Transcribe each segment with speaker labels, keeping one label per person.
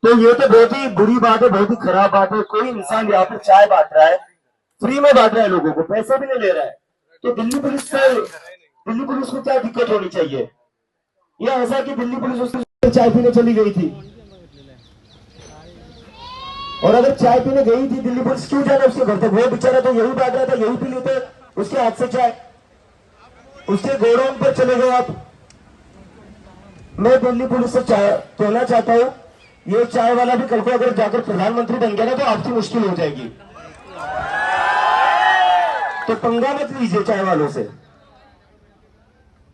Speaker 1: तो ये तो बहुत ही बुरी बात है, बहुत ही खराब बात है। कोई इंसान यहाँ पर चाय बांट रहा है, फ्री में बांट रहा है, लोगों को पैसे भी नहीं ले रहा है। तो दिल्ली पुलिस को क्या दिक्कत होनी चाहिए? या ऐसा कि दिल्ली पुलिस उससे चाय पीने चली गई थी, और अगर चाय पीने गई थी दिल्ली पुलिस, क्यों जाना उसके घर तक? वो बेचारा तो यही बांट रहा था, यही पी लेते उसके हाथ से चाय। उसके गोडाउन पर चले गए आप। मैं दिल्ली पुलिस से कहना चाहता हूं, ये चाय वाला भी कल को अगर जाकर प्रधानमंत्री बन गया ना तो आपकी मुश्किल हो जाएगी। तो पंगा मत लीजिए चाय वालों से,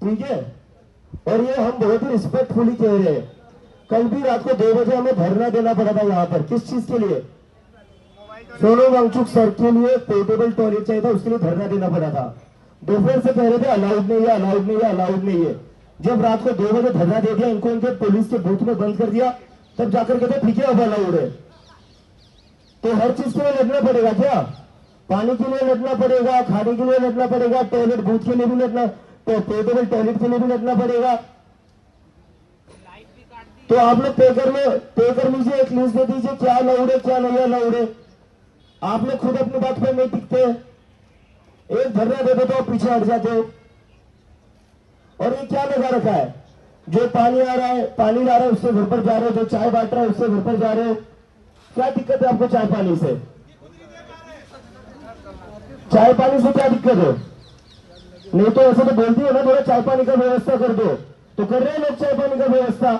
Speaker 1: ठीक है? और ये हम बहुत ही रिस्पेक्टफुली कह रहे हैं। कल भी रात को 2 बजे हमें धरना देना पड़ा था यहाँ पर। किस चीज के लिए? सोनम वांगचुक सर के लिए पोर्टेबल टॉयलेट चाहिए था, उसके लिए धरना देना पड़ा था। दोपहर से कह रहे थे अलाउड नहीं है, अलाउड नहीं है, अलाउड नहीं है। जब रात को 2 बजे धरना दे दिया, इनको इनके पुलिस के बूथ में बंद कर दिया, तब जाकर कहते ठीक है अब अलाउड है। तो हर चीज के लिए लड़ना पड़ेगा क्या? पानी के लिए लड़ना पड़ेगा, खाने के लिए लड़ना पड़ेगा, टॉयलेट बूथ के लिए भी लड़ना, तो पोर्टेबल टॉयलेट के लिए भी लड़ना पड़ेगा। तो आप लोग पे कर लीजिए, एक लिस्ट दे दीजिए क्या अलाउड है क्या नहीं अलाउड है। आप लोग खुद अपनी बात पर नहीं टिकते, एक धरना दे दो तो आप पीछे हट जाते हो। और ये क्या लगा रखा है? जो पानी आ रहा है, पानी ला रहा है उससे घर पर जा रहे हो, जो चाय बांट रहा है उससे घर पर जा रहे हो। क्या दिक्कत है आपको चाय पानी से? चाय पानी से क्या दिक्कत है? नहीं तो ऐसे तो बोलती है ना, थोड़ा चाय पानी का व्यवस्था कर दो, तो कर रहे हैं लोग चाय पानी का व्यवस्था।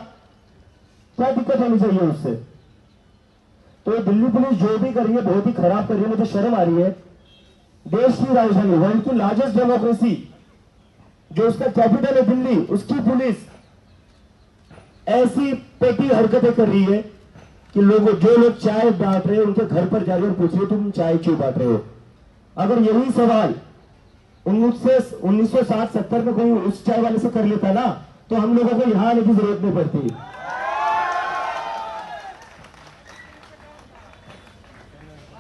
Speaker 1: क्या दिक्कत होनी चाहिए उससे? तो दिल्ली पुलिस जो भी कर रही है बहुत ही खराब कर रही है, मुझे शर्म आ रही है। देश की राजधानी, वर्ल्ड की लार्जेस्ट डेमोक्रेसी, जो उसका कैपिटल है दिल्ली, उसकी पुलिस ऐसी पेटी हरकतें कर रही है कि जो लोग चाय बांट रहे हैं उनके घर पर जाकर और पूछ रहे तुम चाय क्यों बांट रहे हो। अगर यही सवाल 1960-70 में कोई उस चाय वाले से कर लेता ना, तो हम लोगों को यहां आने की जरूरत नहीं पड़ती।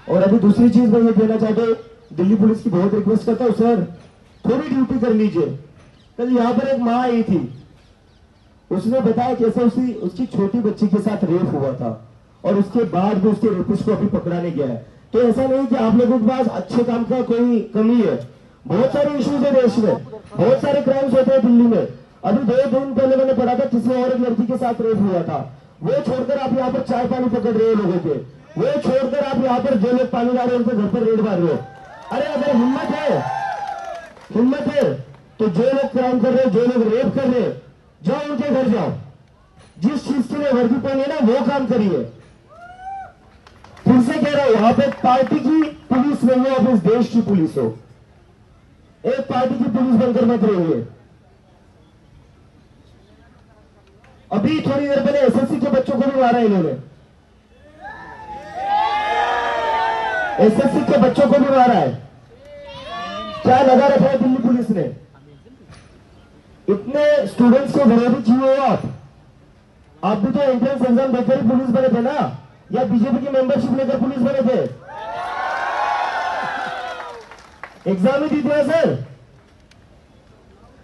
Speaker 1: और अभी दूसरी चीज मैं ये कहना चाहता हूं, दिल्ली पुलिस की बहुत रिक्वेस्ट करता हूं, सर थोड़ी ड्यूटी कर लीजिए। कल यहां पर एक मां आई थी, उसने बताया कैसे उसकी छोटी बच्ची के साथ रेप हुआ था, और उसके बाद भी उसके रेपिस्ट को अभी पकड़ा नहीं गया है। तो ऐसा नहीं कि आप लोगों के पास अच्छे काम का कोई कमी है, बहुत सारे इश्यूज है देश में, बहुत सारे क्राइम्स होते हैं दिल्ली में। अभी 2 दिन पहले मैंने पढ़ा था किसी और एक लड़की के साथ रेप हुआ था। वो छोड़कर आप यहाँ पर चाय पानी पकड़ रहे हो लोगों के, वो छोड़कर आप यहाँ पर जो लोग पानी ला रहे हैं उनके घर पर रेड मार रहे हो। अरे अगर हिम्मत है तो जो लोग क्राइम कर रहे हैं, जो लोग रेप कर रहे हैं, जाओ उनके घर जाओ, जिस चीज के लिए वर्दी पहनी है ना वो काम करिए। फिर से कह रहा हूं, वहां पे पार्टी की पुलिस नहीं है, आप इस देश की पुलिस हो। एक पार्टी की पुलिस बनकर मत रहिए। अभी थोड़ी देर पहले एसएससी के बच्चों को भी मारा इन्होंने, एसएससी के बच्चों को भी मारा है। क्या लगा रखा है दिल्ली पुलिस ने? इतने स्टूडेंट्स को विरोधी क्यों हो आप भी तो एंट्रेंस एग्जाम देकर ही पुलिस बने थे ना, या बीजेपी की मेंबरशिप लेकर पुलिस बने थे? एग्जाम ही दी थी सर।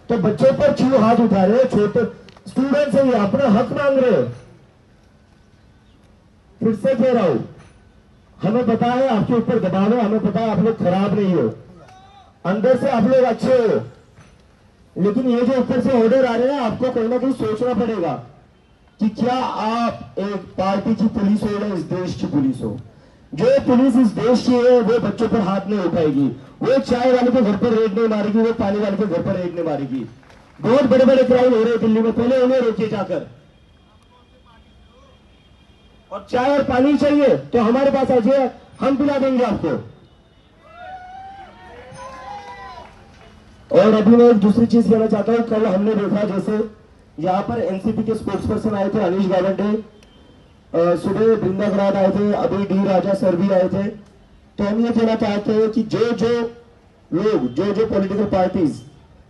Speaker 1: तो बच्चों पर क्यों हाथ उठा रहे हो? छोटे स्टूडेंट्स हैं, अपना हक मांग रहे हो। फिर से कह रहा हूं, हमें पता है आपके ऊपर दबाव है, हमें पता है आप लोग खराब नहीं हो, अंदर से आप लोग अच्छे हो, लेकिन ये जो ऊपर से ऑर्डर आ रहे हैं आपको कहीं ना कहीं सोचना पड़ेगा कि क्या आप एक पार्टी की पुलिस हो या इस देश की पुलिस हो। जो पुलिस इस देश की है वो बच्चों पर हाथ नहीं उठाएगी, वो चाय वाले के घर पर रेड नहीं मारेगी, वो पानी वाले के घर पर रेड नहीं मारेगी। बहुत बड़े बड़े क्राइम हो रहे हैं दिल्ली में, पहले उन्हें रोकिए जाकर। और चाय और पानी चाहिए तो हमारे पास आ जाइए, हम पिला देंगे आपको। और अभी मैं एक दूसरी चीज कहना चाहता हूं, कल हमने देखा जैसे यहाँ पर एनसीपी के स्पोर्ट्स पर्सन आए थे, अनीश गावंडे, सुबह बृंदा गराड आए थे, अभी डी राजा सर भी आए थे। तो हम ये कहना चाहते हैं कि जो लोग जो पॉलिटिकल पार्टीज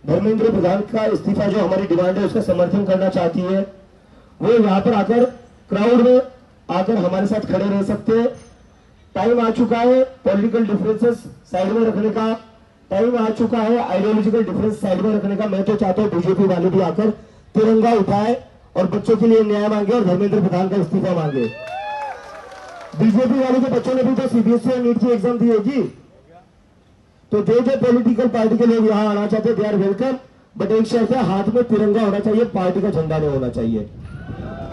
Speaker 1: धर्मेंद्र प्रधान का इस्तीफा जो हमारी डिमांड है उसका समर्थन करना चाहती है, वो यहाँ पर आकर क्राउड में आकर हमारे साथ खड़े रह सकते हैं। टाइम आ चुका है पॉलिटिकल डिफरेंसेस साइड में रखने का, टाइम आ चुका है आइडियोलॉजिकल डिफरेंस साइड में रखने का। मैं तो चाहता हूं बीजेपी वाले भी आकर तिरंगा उठाए और बच्चों के लिए न्याय मांगे और धर्मेंद्र प्रधान का इस्तीफा मांगे। बीजेपी वाले के बच्चों ने भी तो सीबीएसई और नीट की एग्जाम दी होगी। तो जो पॉलिटिकल पार्टी के लोग यहाँ आना चाहते दे आर वेलकम, बट एक शर्त है, हाथ में तिरंगा होना चाहिए, पार्टी का झंडा नहीं होना चाहिए।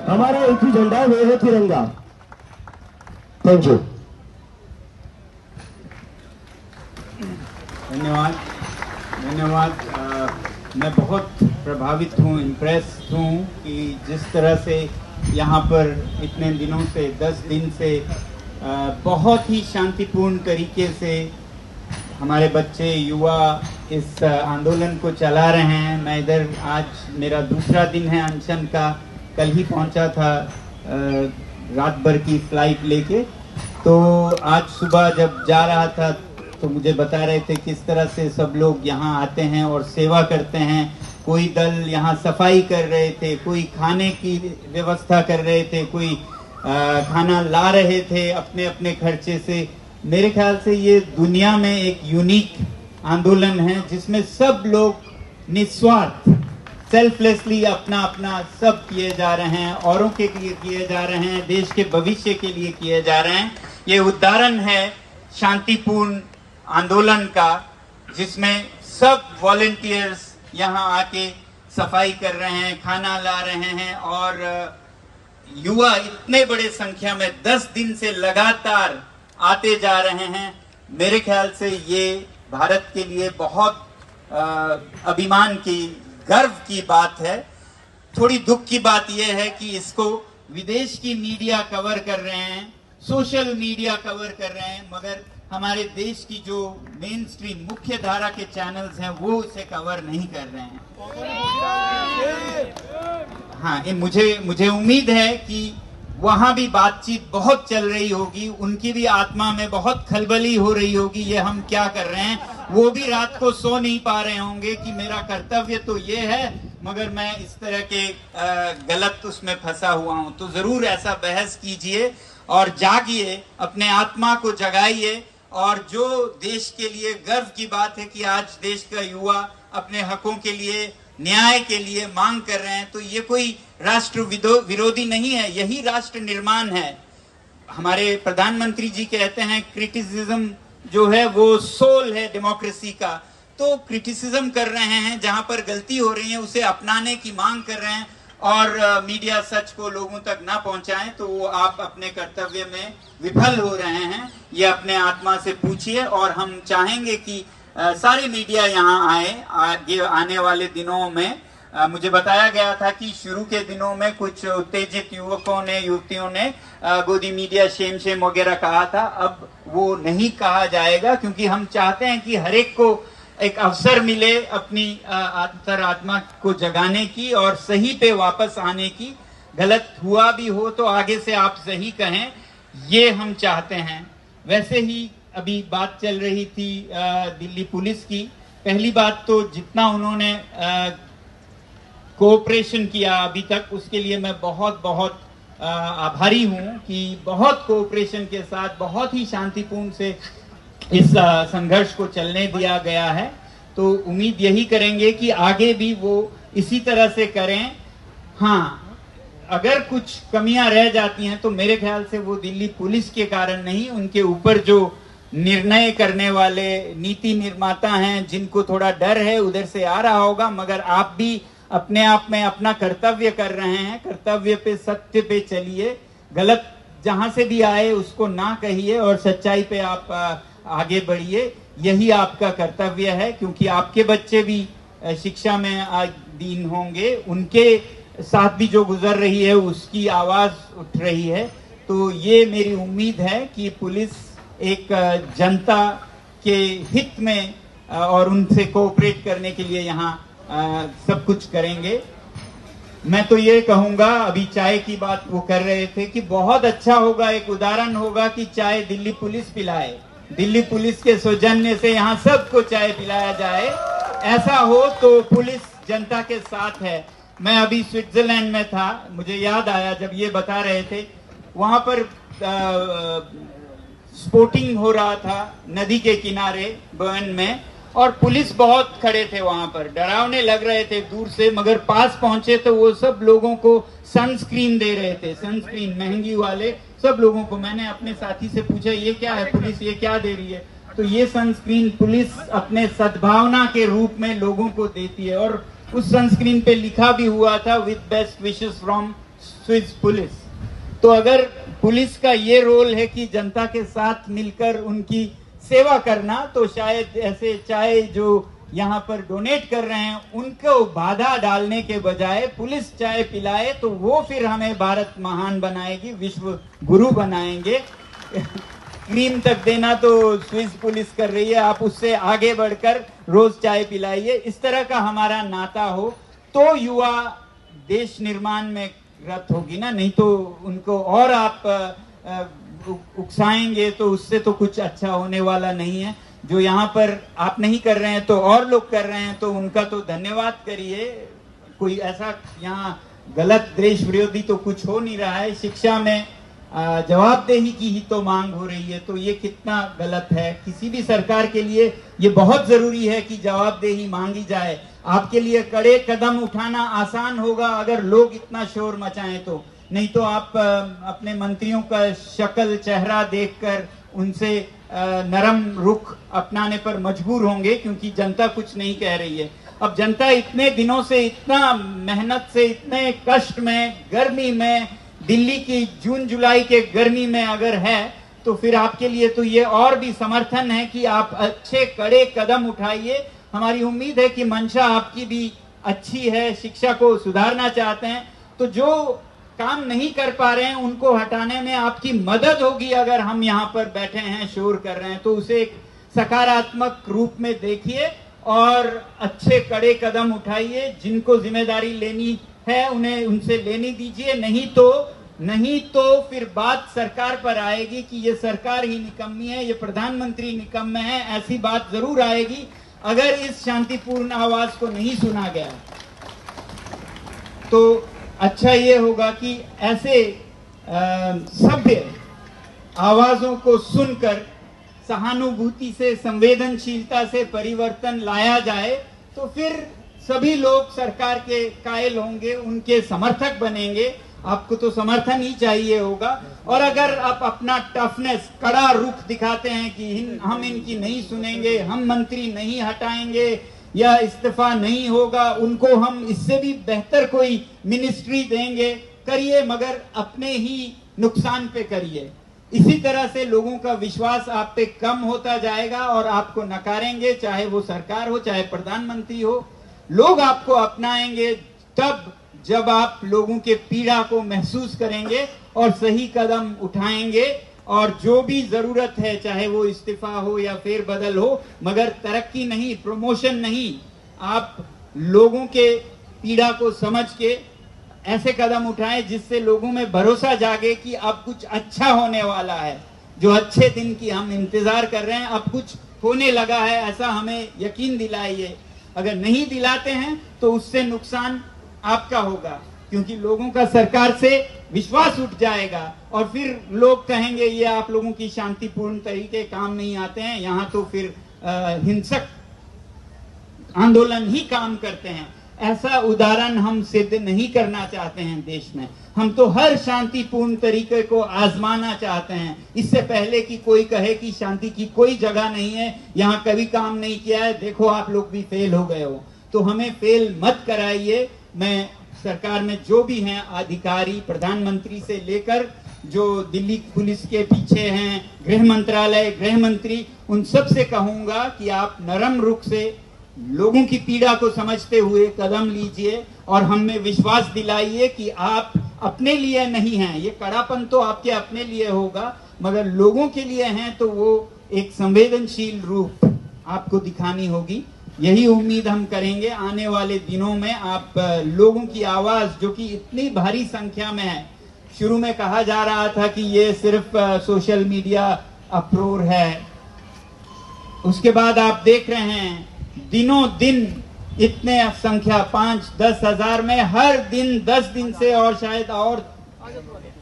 Speaker 1: हमारा एक ही झंडा है, वो है तिरंगा। Thank you.
Speaker 2: धन्यवाद धन्यवाद। मैं बहुत प्रभावित हूँ, इम्प्रेस्ड हूँ कि जिस तरह से यहाँ पर इतने दिनों से 10 दिन से बहुत ही शांतिपूर्ण तरीके से हमारे बच्चे युवा इस आंदोलन को चला रहे हैं। मैं इधर आज मेरा दूसरा दिन है अनशन का, कल ही पहुँचा था रात भर की फ्लाइट लेके। तो आज सुबह जब जा रहा था तो मुझे बता रहे थे किस तरह से सब लोग यहाँ आते हैं और सेवा करते हैं। कोई दल यहाँ सफाई कर रहे थे, कोई खाने की व्यवस्था कर रहे थे, कोई खाना ला रहे थे अपने अपने खर्चे से। मेरे ख्याल से ये दुनिया में एक यूनिक आंदोलन है जिसमें सब लोग निस्वार्थ सेल्फलेसली अपना अपना सब किए जा रहे हैं, औरों के लिए किए जा रहे हैं, देश के भविष्य के लिए किए जा रहे हैं। ये उदाहरण है शांतिपूर्ण आंदोलन का, जिसमें सब वॉलंटियर्स यहाँ आके सफाई कर रहे हैं, खाना ला रहे हैं और युवा इतने बड़े संख्या में 10 दिन से लगातार आते जा रहे हैं। मेरे ख्याल से ये भारत के लिए बहुत अभिमान की, गर्व की बात है। थोड़ी दुख की बात यह है कि इसको विदेश की मीडिया कवर कर रहे हैं, सोशल मीडिया कवर कर रहे हैं, मगर हमारे देश की जो मेन स्ट्रीम मुख्य धारा के चैनल्स हैं वो उसे कवर नहीं कर रहे हैं। हाँ, मुझे उम्मीद है कि वहां भी बातचीत बहुत चल रही होगी, उनकी भी आत्मा में बहुत खलबली हो रही होगी, ये हम क्या कर रहे हैं। वो भी रात को सो नहीं पा रहे होंगे कि मेरा कर्तव्य तो ये है मगर मैं इस तरह के गलत उसमें फंसा हुआ हूं। तो जरूर ऐसा बहस कीजिए और जागिए, अपने आत्मा को जगाइए। और जो देश के लिए गर्व की बात है कि आज देश का युवा अपने हकों के लिए, न्याय के लिए मांग कर रहे हैं, तो ये कोई राष्ट्र विरोधी नहीं है, यही राष्ट्र निर्माण है। हमारे प्रधानमंत्री जी कहते हैं क्रिटिसिज्म जो है वो सोल है डेमोक्रेसी का। तो क्रिटिसिज्म कर रहे हैं, जहां पर गलती हो रही है उसे अपनाने की मांग कर रहे हैं और मीडिया सच को लोगों तक ना पहुंचाएं तो वो आप अपने कर्तव्य में विफल हो रहे हैं। ये अपने आत्मा से पूछिए और हम चाहेंगे कि सारे मीडिया यहाँ आए आगे आने वाले दिनों में। मुझे बताया गया था कि शुरू के दिनों में कुछ उत्तेजित युवकों ने, युवतियों ने गोदी मीडिया शेम वगैरह कहा था। अब वो नहीं कहा जाएगा क्योंकि हम चाहते हैं कि हर एक को एक अवसर मिले अपनी अंतरात्मा को जगाने की और सही पे वापस आने की। गलत हुआ भी हो तो आगे से आप सही कहें, ये हम चाहते हैं। वैसे ही अभी बात चल रही थी दिल्ली पुलिस की। पहली बात तो जितना उन्होंने कोऑपरेशन किया अभी तक, उसके लिए मैं बहुत बहुत आभारी हूं कि बहुत कोऑपरेशन के साथ बहुत ही शांतिपूर्ण से इस संघर्ष को चलने दिया गया है। तो उम्मीद यही करेंगे कि आगे भी वो इसी तरह से करें। हाँ, अगर कुछ कमियां रह जाती हैं तो मेरे ख्याल से वो दिल्ली पुलिस के कारण नहीं, उनके ऊपर जो निर्णय करने वाले नीति निर्माता हैं जिनको थोड़ा डर है उधर से आ रहा होगा। मगर आप भी अपने आप में अपना कर्तव्य कर रहे हैं, कर्तव्य पे, सत्य पे चलिए। गलत जहां से भी आए उसको ना कहिए और सच्चाई पे आप आगे बढ़िए। यही आपका कर्तव्य है क्योंकि आपके बच्चे भी शिक्षा में अधीन होंगे, उनके साथ भी जो गुजर रही है उसकी आवाज उठ रही है। तो ये मेरी उम्मीद है कि पुलिस एक जनता के हित में और उनसे कोऑपरेट करने के लिए यहाँ सब कुछ करेंगे। मैं तो ये कहूंगा, अभी चाय की बात वो कर रहे थे कि बहुत अच्छा होगा, एक उदाहरण होगा कि चाय दिल्ली पुलिस पिलाए, दिल्ली पुलिस के सौजन्य से यहाँ सबको चाय पिलाया जाए। ऐसा हो तो पुलिस जनता के साथ है। मैं अभी स्विट्जरलैंड में था, मुझे याद आया जब ये बता रहे थे, वहां पर स्पोर्टिंग हो रहा था नदी के किनारे बर्न में, और पुलिस बहुत खड़े थे वहां पर, डरावने लग रहे थे दूर से, मगर पास पहुंचे तो वो सब लोगों को सनस्क्रीन दे रहे थे, सनस्क्रीन महंगी वाले सब लोगों को। मैंने अपने साथी से पूछा ये क्या है पुलिस, ये क्या दे रही है, तो ये सनस्क्रीन पुलिस अपने सद्भावना के रूप में लोगों को देती है। और उस सनस्क्रीन पे लिखा भी हुआ था with best wishes from Swiss police. तो अगर पुलिस का ये रोल है कि जनता के साथ मिलकर उनकी सेवा करना, तो शायद ऐसे चाय जो यहाँ पर डोनेट कर रहे हैं उनको बाधा डालने के बजाय पुलिस चाय पिलाए तो वो फिर हमें भारत महान बनाएगी, विश्व गुरु बनाएंगे। क्रीम तक देना तो स्विस पुलिस कर रही है, आप उससे आगे बढ़कर रोज चाय पिलाइए। इस तरह का हमारा नाता हो तो युवा देश निर्माण में रत होगी ना, नहीं तो उनको और आप उकसाएंगे तो उससे तो कुछ अच्छा होने वाला नहीं है। जो यहाँ पर आप नहीं कर रहे हैं तो और लोग कर रहे हैं, तो उनका तो धन्यवाद करिए। कोई ऐसा यहाँ गलत देश विरोधी तो कुछ हो नहीं रहा है। शिक्षा में जवाबदेही की ही तो मांग हो रही है, तो ये कितना गलत है। किसी भी सरकार के लिए ये बहुत जरूरी है कि जवाबदेही मांगी जाए। आपके लिए कड़े कदम उठाना आसान होगा अगर लोग इतना शोर मचाएं तो, नहीं तो आप अपने मंत्रियों का शक्ल चेहरा देखकर उनसे नरम रुख अपनाने पर मजबूर होंगे, क्योंकि जनता कुछ नहीं कह रही है। अब जनता इतने दिनों से इतना मेहनत से, इतने कष्ट में, गर्मी में, दिल्ली की जून जुलाई के गर्मी में अगर है, तो फिर आपके लिए तो ये और भी समर्थन है कि आप अच्छे कड़े कदम उठाइए। हमारी उम्मीद है कि मंशा आपकी भी अच्छी है, शिक्षा को सुधारना चाहते हैं, तो जो काम नहीं कर पा रहे हैं उनको हटाने में आपकी मदद होगी। अगर हम यहाँ पर बैठे हैं, शोर कर रहे हैं, तो उसे एक सकारात्मक रूप में देखिए और अच्छे कड़े कदम उठाइए। जिनको जिम्मेदारी लेनी है उन्हें उनसे लेनी दीजिए, नहीं तो फिर बात सरकार पर आएगी कि ये सरकार ही निकम्मी है, ये प्रधानमंत्री निकम्मे है, ऐसी बात जरूर आएगी अगर इस शांतिपूर्ण आवाज को नहीं सुना गया। तो अच्छा ये होगा कि ऐसे सभ्य आवाजों को सुनकर सहानुभूति से, संवेदनशीलता से परिवर्तन लाया जाए, तो फिर सभी लोग सरकार के कायल होंगे, उनके समर्थक बनेंगे। आपको तो समर्थन ही चाहिए होगा। और अगर आप अपना टफनेस, कड़ा रुख दिखाते हैं कि हम इनकी नहीं सुनेंगे, हम मंत्री नहीं हटाएंगे या इस्तीफा नहीं होगा, उनको हम इससे भी बेहतर कोई मिनिस्ट्री देंगे, करिए, मगर अपने ही नुकसान पे करिए। इसी तरह से लोगों का विश्वास आप पे कम होता जाएगा और आपको नकारेंगे, चाहे वो सरकार हो, चाहे प्रधानमंत्री हो। लोग आपको अपनाएंगे तब जब आप लोगों के पीड़ा को महसूस करेंगे और सही कदम उठाएंगे। और जो भी जरूरत है, चाहे वो इस्तीफा हो या फेरबदल हो, मगर तरक्की नहीं, प्रमोशन नहीं, आप लोगों के पीड़ा को समझ के ऐसे कदम उठाएं जिससे लोगों में भरोसा जागे कि अब कुछ अच्छा होने वाला है। जो अच्छे दिन की हम इंतजार कर रहे हैं, अब कुछ होने लगा है, ऐसा हमें यकीन दिलाइए। अगर नहीं दिलाते हैं तो उससे नुकसान आपका होगा, क्योंकि लोगों का सरकार से विश्वास उठ जाएगा और फिर लोग कहेंगे ये आप लोगों की शांतिपूर्ण तरीके काम नहीं आते हैं, यहाँ तो फिर हिंसक आंदोलन ही काम करते हैं। ऐसा उदाहरण हम सिद्ध नहीं करना चाहते हैं देश में। हम तो हर शांतिपूर्ण तरीके को आजमाना चाहते हैं, इससे पहले कि कोई कहे कि शांति की कोई जगह नहीं है, यहाँ कभी काम नहीं किया है, देखो आप लोग भी फेल हो गए हो। तो हमें फेल मत कराइए। मैं सरकार में जो भी हैं अधिकारी, प्रधानमंत्री से लेकर जो दिल्ली पुलिस के पीछे हैं, गृह मंत्रालय, गृह मंत्री, उन सब से कहूंगा कि आप नरम रुख से लोगों की पीड़ा को समझते हुए कदम लीजिए और हमें विश्वास दिलाइए कि आप अपने लिए नहीं हैं। ये कड़ापन तो आपके अपने लिए होगा, मगर लोगों के लिए हैं तो वो एक संवेदनशील रूप आपको दिखानी होगी। यही उम्मीद हम करेंगे आने वाले दिनों में आप लोगों की आवाज, जो कि इतनी भारी संख्या में है। शुरू में कहा जा रहा था कि ये सिर्फ सोशल मीडिया अप्रोर है, उसके बाद आप देख रहे हैं दिनों दिन इतने संख्या 5-10 हजार में हर दिन 10 दिन से, और शायद और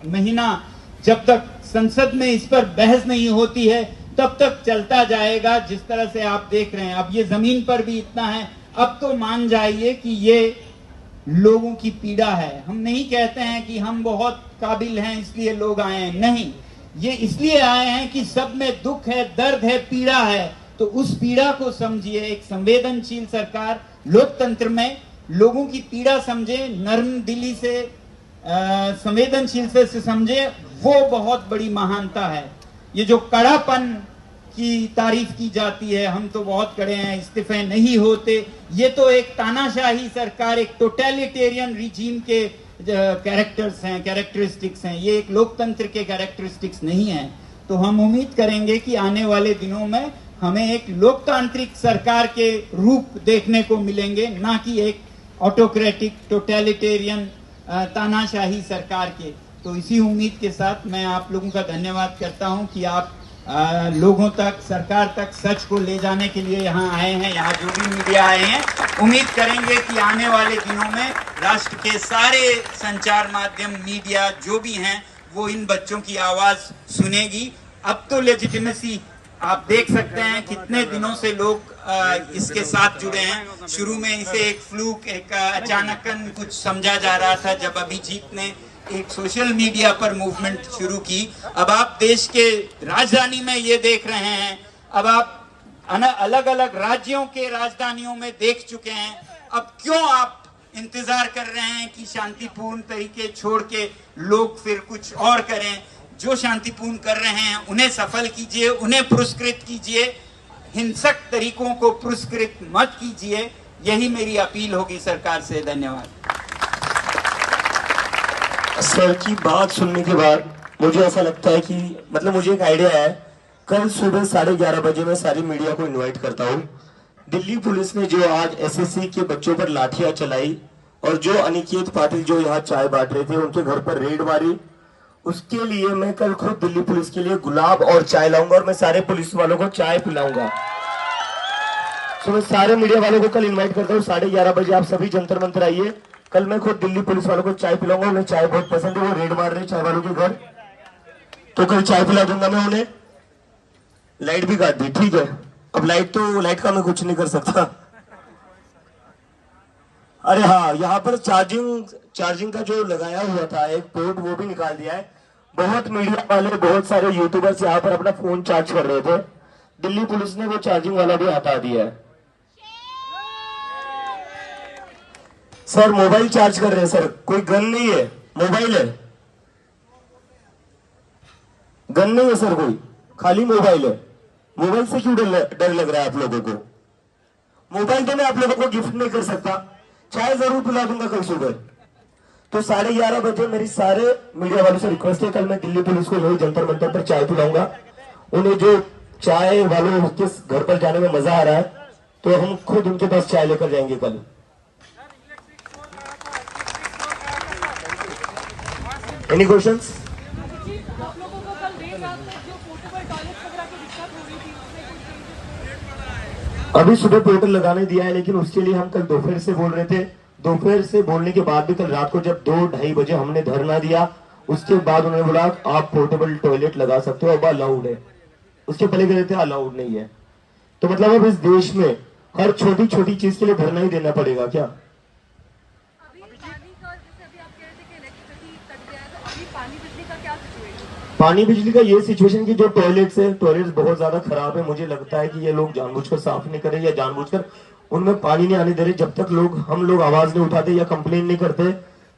Speaker 2: महीना, जब तक संसद में इस पर बहस नहीं होती है तब तक चलता जाएगा। जिस तरह से आप देख रहे हैं अब ये जमीन पर भी इतना है, अब तो मान जाइए कि ये लोगों की पीड़ा है। हम नहीं कहते हैं कि हम बहुत काबिल हैं इसलिए लोग आए हैं, नहीं, ये इसलिए आए हैं कि सब में दुख है, दर्द है, पीड़ा है, तो उस पीड़ा को समझिए। एक संवेदनशील सरकार लोकतंत्र में लोगों की पीड़ा समझे, नर्म दिली से, संवेदनशील से समझे, वो बहुत बड़ी महानता है। ये जो कड़ापन की तारीफ की जाती है, हम तो बहुत कड़े हैं, इस्तीफे नहीं होते, ये तो एक तानाशाही सरकार, एक टोटलिटेरियन रिजीम के कैरेक्टर्स हैं, कैरेक्टरिस्टिक्स हैं। ये एक लोकतंत्र के कैरेक्टरिस्टिक्स नहीं है। तो हम उम्मीद करेंगे कि आने वाले दिनों में हमें एक लोकतांत्रिक सरकार के रूप देखने को मिलेंगे, ना कि एक ऑटोक्रेटिक टोटलिटेरियन तानाशाही सरकार के। तो इसी उम्मीद के साथ मैं आप लोगों का धन्यवाद करता हूं कि आप लोगों तक, सरकार तक सच को ले जाने के लिए यहाँ आए हैं, यहाँ जो भी मीडिया आए हैं। उम्मीद करेंगे कि आने वाले दिनों में राष्ट्र के सारे संचार माध्यम, मीडिया जो भी हैं, वो इन बच्चों की आवाज सुनेगी। अब तो लेजिटिमेसी आप देख सकते हैं, कितने दिनों से लोग इसके साथ जुड़े हैं। शुरू में इसे एक फ्लूक, एक अचानकन कुछ समझा जा रहा था, जब अभिजीत ने एक सोशल मीडिया पर मूवमेंट शुरू की। अब आप देश के राजधानी में ये देख रहे हैं, अब आप अलग अलग राज्यों के राजधानियों में देख चुके हैं। अब क्यों आप इंतजार कर रहे हैं कि शांतिपूर्ण तरीके छोड़ के लोग फिर कुछ और करें? जो शांतिपूर्ण कर रहे हैं उन्हें सफल कीजिए, उन्हें पुरस्कृत कीजिए, हिंसक तरीकों को पुरस्कृत मत कीजिए। यही मेरी अपील होगी सरकार से। धन्यवाद।
Speaker 1: सर की बात सुनने के बाद मुझे ऐसा लगता है कि मतलब मुझे एक आइडिया है, कल सुबह 11:30 बजे मैं सारी मीडिया को इनवाइट करता हूँ। दिल्ली पुलिस ने जो आज एसएससी के बच्चों पर लाठियां चलाई और जो अनिकेत पाटिल जो यहाँ चाय बांट रहे थे उनके घर पर रेड मारी, उसके लिए मैं कल खुद दिल्ली पुलिस के लिए गुलाब और चाय लाऊंगा और मैं सारे पुलिस वालों को चाय पिलाऊंगा। तो मैं सारे मीडिया वालों को कल इनवाइट करता हूँ, 11:30 बजे आप सभी जंतर मंतर आइए। कल मैं खुद दिल्ली पुलिस वालों को चाय पिलाऊंगा। उन्हें चाय बहुत पसंद है, वो रेड मार रहे चाय वालों के घर, तो कल चाय पिला दूंगा मैं उन्हें। लाइट भी काट दी, ठीक है। अब लाइट का मैं कुछ नहीं कर सकता। अरे हाँ, यहाँ पर चार्जिंग का जो लगाया हुआ था एक पोर्ट, वो भी निकाल दिया है। बहुत मीडिया वाले, बहुत सारे यूट्यूबर्स यहाँ पर अपना फोन चार्ज कर रहे थे, दिल्ली पुलिस ने वो चार्जिंग वाला भी हटा दिया है। सर मोबाइल चार्ज कर रहे हैं सर, कोई गन नहीं है, मोबाइल है। गन नहीं है सर, कोई खाली मोबाइल है। मोबाइल से क्यों डर लग रहा है आप लोगों को? मोबाइल तो मैं आप लोगों को गिफ्ट नहीं कर सकता, चाय जरूर पिला दूंगा कल सुबह। तो 11:30 बजे मेरी सारे मीडिया वालों से रिक्वेस्ट है, कल मैं दिल्ली पुलिस को यही जंतर मंतर पर चाय पिलाऊंगा। उन्हें जो चाय वालों के घर पर जाने में मजा आ रहा है, तो हम खुद उनके पास चाय लेकर जाएंगे कल। Any questions? अभी सुबह पोर्टल लगाने दिया है, लेकिन उसके लिए हम कल दोपहर से बोल रहे थे। दोपहर से बोलने के बाद भी कल रात को जब 2-2:30 बजे हमने धरना दिया, उसके बाद उन्होंने बोला आप पोर्टेबल टॉयलेट लगा सकते हो, अब अलाउड है। उसके पहले कह रहे थे अलाउड नहीं है। तो मतलब अब इस देश में हर छोटी छोटी चीज के लिए धरना ही देना पड़ेगा क्या? पानी बिजली का ये सिचुएशन की जो टॉयलेट्स बहुत ज्यादा खराब है। मुझे लगता है कि ये लोग जानबूझकर साफ नहीं कर रहे या जानबूझकर उनमें पानी नहीं आने दे रहे। जब तक हम लोग आवाज नहीं उठाते या कंप्लेन नहीं करते,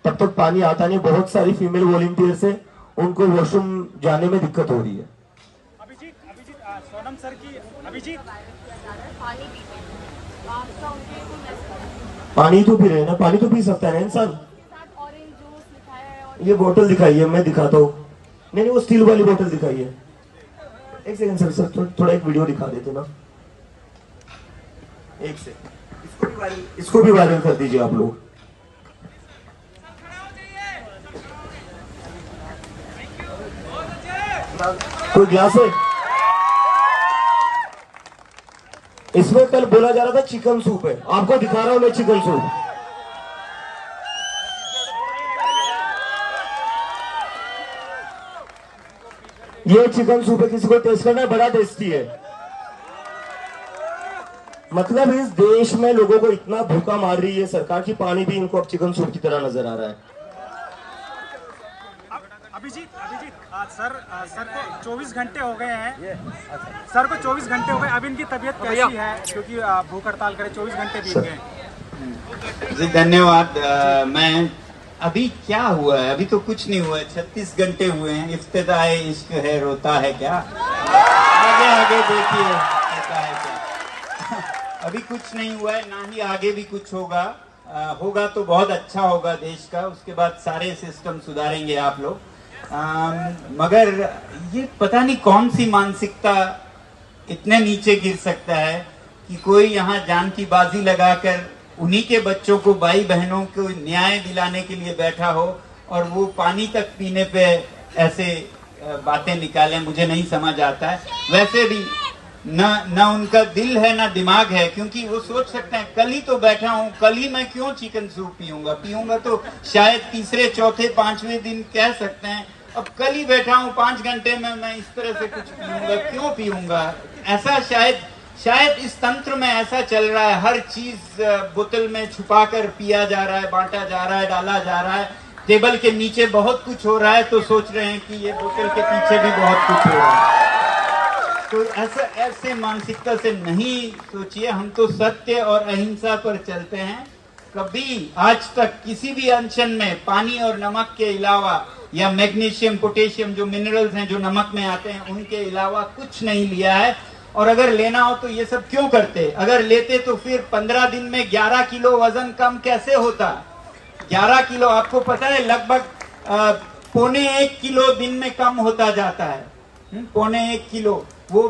Speaker 1: तब तक पानी आता नहीं। बहुत सारी फीमेल वॉलंटियर्स है, उनको वॉशरूम जाने में दिक्कत हो रही है।
Speaker 3: अभिजीत सोनम सर की
Speaker 1: पानी तो पी रहे ना, पानी तो पी सकता है ना इंसान। ये बोतल दिखाई है, मैं दिखाता हूँ। नहीं वो स्टील वाली बोतल दिखाई है। एक सेकंड सर, थोड़ा एक वीडियो दिखा देते ना, एक सेकंड। इसको भी वायरल कर दीजिए आप लोग। कोई ग्लास है? इसमें कल बोला जा रहा था चिकन सूप है, आपको दिखा रहा हूं मैं चिकन सूप। ये चिकन सूप है, किसी को टेस्ट करना है, बड़ा टेस्टी है। मतलब इस देश में लोगों को इतना भूखा मार रही है सरकार की, पानी भी इनको अब चिकन सूप की तरह नजर आ रहा है।
Speaker 3: अभिजीत सर को 24 घंटे हो गए हैं। सर को 24 घंटे हो गए, अब इनकी तबीयत कैसी है? क्योंकि भूख हड़ताल करे 24 घंटे बीत गए।
Speaker 2: जी धन्यवाद। मैं अभी क्या हुआ है? अभी तो कुछ नहीं हुआ है, 36 घंटे हुए हैं। इफ्तिताए इश्क है रोता है क्या, आगे आगे देखिए होता है क्या। अभी कुछ नहीं हुआ है, ना ही आगे भी कुछ होगा। होगा तो बहुत अच्छा होगा देश का, उसके बाद सारे सिस्टम सुधारेंगे आप लोग। मगर ये पता नहीं कौन सी मानसिकता इतने नीचे गिर सकता है कि कोई यहाँ जान की बाजी लगाकर उन्हीं के बच्चों को, भाई बहनों को न्याय दिलाने के लिए बैठा हो और वो पानी तक पीने पे ऐसे बातें निकालें। मुझे नहीं समझ आता है। वैसे भी ना उनका दिल है ना दिमाग है, क्योंकि वो सोच सकते हैं कल ही तो बैठा हूँ, कल ही मैं क्यों चिकन सूप पीऊंगा तो शायद तीसरे चौथे पांचवें दिन कह सकते हैं अब कल ही बैठा हूँ 5 घंटे में मैं इस तरह से कुछ पीऊंगा, क्यों पीऊंगा। ऐसा शायद इस तंत्र में ऐसा चल रहा है, हर चीज बोतल में छुपा कर पिया जा रहा है, बांटा जा रहा है, डाला जा रहा है। टेबल के नीचे बहुत कुछ हो रहा है तो सोच रहे हैं कि ये बोतल के पीछे भी बहुत कुछ हो रहा है। तो ऐसे मानसिकता से नहीं सोचिए। हम तो सत्य और अहिंसा पर चलते हैं। कभी आज तक किसी भी अनशन में पानी और नमक के अलावा या मैग्नीशियम, पोटेशियम जो मिनरल्स हैं जो नमक में आते हैं उनके अलावा कुछ नहीं लिया है। और अगर लेना हो तो ये सब क्यों करते? अगर लेते तो फिर 15 दिन में 11 किलो वजन कम कैसे होता? 11 किलो आपको पता है, लगभग 1.25 किलो दिन में कम होता जाता है। 1.25 किलो वो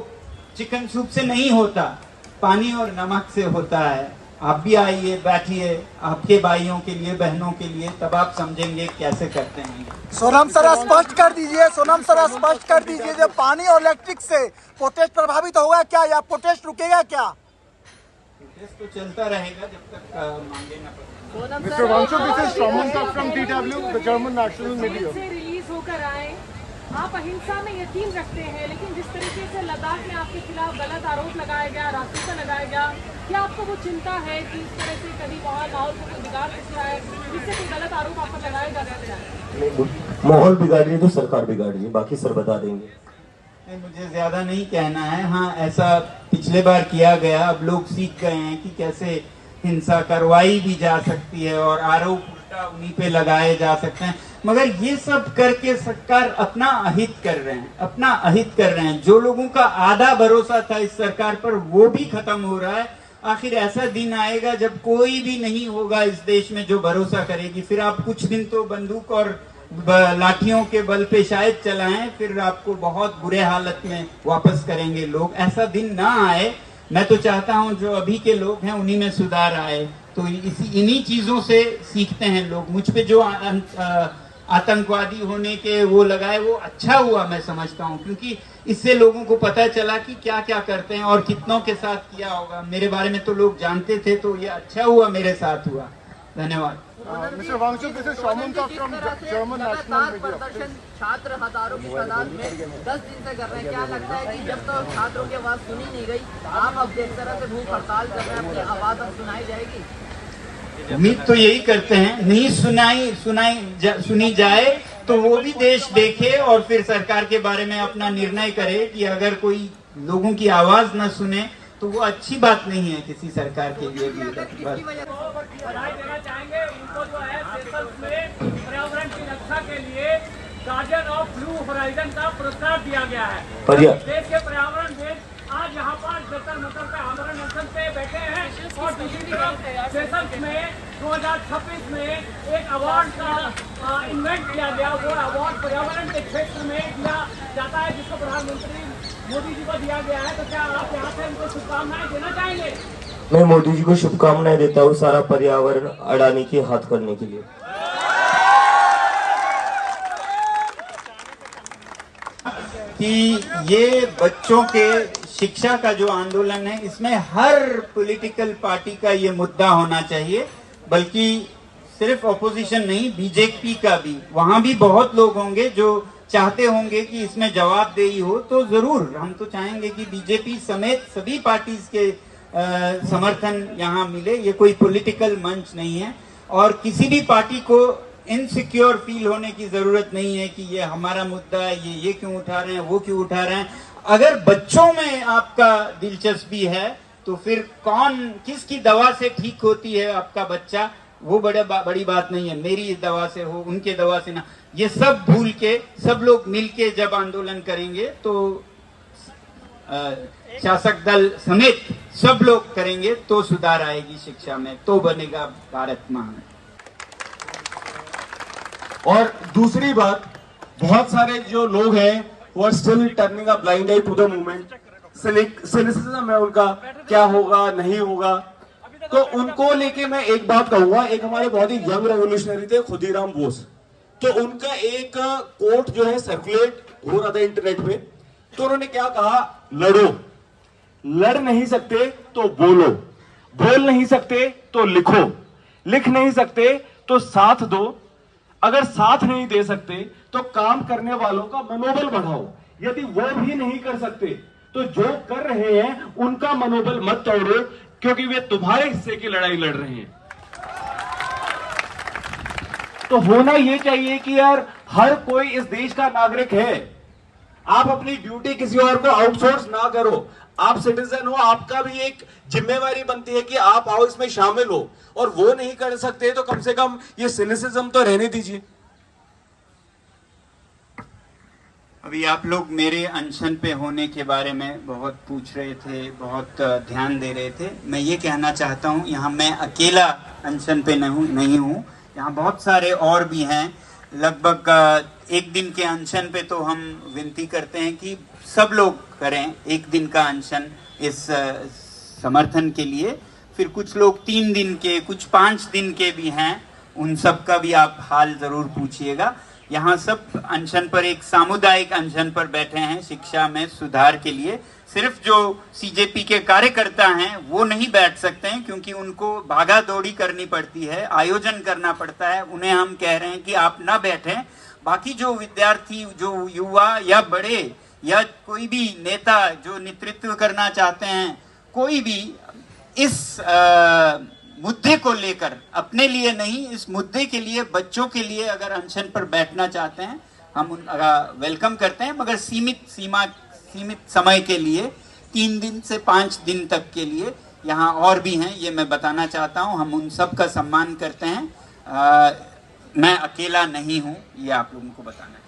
Speaker 2: चिकन सूप से नहीं होता, पानी और नमक से होता है। आप भी आइए, बैठिए, आपके भाइयों के लिए, बहनों के लिए, तब आप समझेंगे कैसे करते हैं।
Speaker 4: सोनम सर स्पष्ट कर दीजिए, जब पानी और इलेक्ट्रिक से प्रोटेस्ट प्रभावित होगा क्या, या प्रोटेस्ट रुकेगा क्या?
Speaker 2: प्रोटेस्ट तो चलता रहेगा जब तक मांगे न पड़े।
Speaker 5: Mr. Vanshu, this is Shraman from DW, the German National Media.
Speaker 6: से रिलीज होकर आए, आप अहिंसा में यकीन रखते हैं, लेकिन जिस तरीके से लद्दाख में आपके खिलाफ गलत आरोप लगाया गया, रास्ता लगाया गया, क्या आपको वो चिंता है कि इस तरह से कभी वहाँ माहौल को कोई बिगाड़ सकता है, जिससे कोई गलत आरोप आप पर लगाया जा सकता है?
Speaker 1: माहौल बिगाड़ रही है तो सरकार बिगाड़ रही है, बाकी सर बता देंगे।
Speaker 2: नहीं, मुझे ज्यादा नहीं कहना है। हाँ, ऐसा पिछले बार किया गया, अब लोग सीख गए हैं कि कैसे हिंसा करवाई भी जा सकती है और आरोप उल्टा उन्हीं पे लगाए जा सकते हैं। मगर ये सब करके सरकार अपना अहित कर रहे हैं। जो लोगों का आधा भरोसा था इस सरकार पर वो भी खत्म हो रहा है। आखिर ऐसा दिन आएगा जब कोई भी नहीं होगा इस देश में जो भरोसा करेगी। फिर आप कुछ दिन तो बंदूक और लाठियों के बल पे शायद चलाएं, फिर आपको बहुत बुरे हालत में वापस करेंगे लोग। ऐसा दिन ना आए। मैं तो चाहता हूं जो अभी के लोग हैं उन्हीं में सुधार आए। तो इन्हीं चीजों से सीखते हैं लोग। मुझ पे जो आतंकवादी होने के वो लगाए, वो अच्छा हुआ मैं समझता हूँ, क्योंकि इससे लोगों को पता चला कि क्या क्या करते हैं और कितनों के साथ किया होगा। मेरे बारे में तो लोग जानते थे, तो ये अच्छा हुआ मेरे साथ हुआ। धन्यवाद।
Speaker 5: Mr. Vanshu, this is Shraman from German National Media.
Speaker 7: प्रदर्शन छात्र हजारों की तादाद में 10 दिन से कर रहे हैं। क्या लगता है कि जब तो छात्रों की आवाज सुनी नहीं गई, आप अब जिस तरह से भूख हड़ताल कर रहे हैं, अपनी आवाज अब सुनाई जाएगी?
Speaker 2: उम्मीद तो यही करते हैं। नहीं सुनी जाए तो वो भी देश देखे और फिर सरकार के बारे में अपना निर्णय करे कि अगर कोई लोगों की आवाज न सुने तो वो अच्छी बात नहीं है किसी सरकार के लिए भी।
Speaker 3: बधाई देना चाहेंगे इनको, जो है सेशल्स में पर्यावरण की रक्षा के लिए गार्डियन ऑफ ब्लू होराइजन का पुरस्कार दिया गया है। देश के पर्यावरण आज यहाँ पर जंतर मंतर पे आमरण अनशन पे बैठे हैं और दूसरी तरफ सेशल्स में 2026 में एक अवार्ड का इन्वेंट किया गया। वो अवार्ड पर्यावरण के क्षेत्र में दिया जाता है, जिसको प्रधानमंत्री मोदी जी को दिया गया है। तो क्या आप यहाँ से उनको शुभकामनाएं देना चाहेंगे?
Speaker 1: मैं मोदी जी को शुभकामनाएं देता हूँ सारा पर्यावरण अडानी के हाथ करने के लिए।
Speaker 2: कि ये बच्चों के शिक्षा का जो आंदोलन है, इसमें हर पॉलिटिकल पार्टी का ये मुद्दा होना चाहिए, बल्कि सिर्फ ऑपोजिशन नहीं, बीजेपी का भी। वहां भी बहुत लोग होंगे जो चाहते होंगे कि इसमें जवाबदेही हो। तो जरूर हम तो चाहेंगे कि बीजेपी समेत सभी पार्टीज के समर्थन यहाँ मिले। ये कोई पॉलिटिकल मंच नहीं है और किसी भी पार्टी को इनसिक्योर फील होने की जरूरत नहीं है कि ये हमारा मुद्दा है, ये क्यों उठा रहे हैं, वो क्यों उठा रहे हैं। अगर बच्चों में आपका दिलचस्पी है तो फिर किसकी दवा से ठीक होती है आपका बच्चा, वो बड़ी बात नहीं है। मेरी दवा से हो, उनके दवा से ना, ये सब भूल के सब लोग मिलके जब आंदोलन करेंगे तो शासक दल समेत सब लोग करेंगे तो सुधार आएगी शिक्षा में, तो बनेगा भारत महान।
Speaker 8: और दूसरी बात, बहुत सारे जो लोग हैं वो are still turning a blind eye to the movement. Cynicism है उनका, क्या होगा नहीं होगा, तो उनको लेके मैं एक बात कहूंगा। एक हमारे बहुत ही यंग रेवोल्यूशनरी थे खुदीराम बोस, तो उनका एक कोट जो है सर्कुलेट हो रहा था इंटरनेट पे, तो उन्होंने क्या कहा, लड़ो, लड़ नहीं सकते तो बोलो, बोल नहीं सकते तो लिखो, लिख नहीं सकते तो साथ दो, अगर साथ नहीं दे सकते तो काम करने वालों का मनोबल बढ़ाओ, यदि वो भी नहीं कर सकते तो जो कर रहे हैं उनका मनोबल मत तोड़ो, क्योंकि वे तुम्हारे हिस्से की लड़ाई लड़ रहे हैं। तो होना यह चाहिए कि यार हर कोई इस देश का नागरिक है, आप अपनी ड्यूटी किसी और को आउटसोर्स ना करो, आप सिटीजन हो, आपका भी एक जिम्मेवारी बनती है कि आप आओ इसमें शामिल हो, और वो नहीं कर सकते तो कम से कम ये सिनिसिज्म तो रहने दीजिए।
Speaker 2: अभी आप लोग मेरे अनशन पे होने के बारे में बहुत पूछ रहे थे, बहुत ध्यान दे रहे थे। मैं ये कहना चाहता हूँ, यहाँ मैं अकेला अनशन पे नहीं हूँ, यहाँ बहुत सारे और भी हैं। लगभग एक दिन के अनशन पे तो हम विनती करते हैं कि सब लोग करें एक दिन का अनशन इस समर्थन के लिए। फिर कुछ लोग 3 दिन के, कुछ 5 दिन के भी हैं, उन सब का भी आप हाल जरूर पूछिएगा। यहाँ सब अनशन पर, एक सामुदायिक अनशन पर बैठे हैं शिक्षा में सुधार के लिए। सिर्फ जो सीजेपी के कार्यकर्ता हैं वो नहीं बैठ सकते हैं, क्योंकि उनको भागा दौड़ी करनी पड़ती है, आयोजन करना पड़ता है, उन्हें हम कह रहे हैं कि आप ना बैठें। बाकी जो विद्यार्थी, जो युवा या बड़े या कोई भी नेता जो नेतृत्व करना चाहते हैं, कोई भी इस मुद्दे को लेकर, अपने लिए नहीं, इस मुद्दे के लिए, बच्चों के लिए अगर अनशन पर बैठना चाहते हैं, हम वेलकम करते हैं, मगर सीमित समय के लिए, 3 दिन से 5 दिन तक के लिए। यहाँ और भी हैं, ये मैं बताना चाहता हूँ, हम उन सब का सम्मान करते हैं। मैं अकेला नहीं हूँ, ये आप लोगों को बताना है।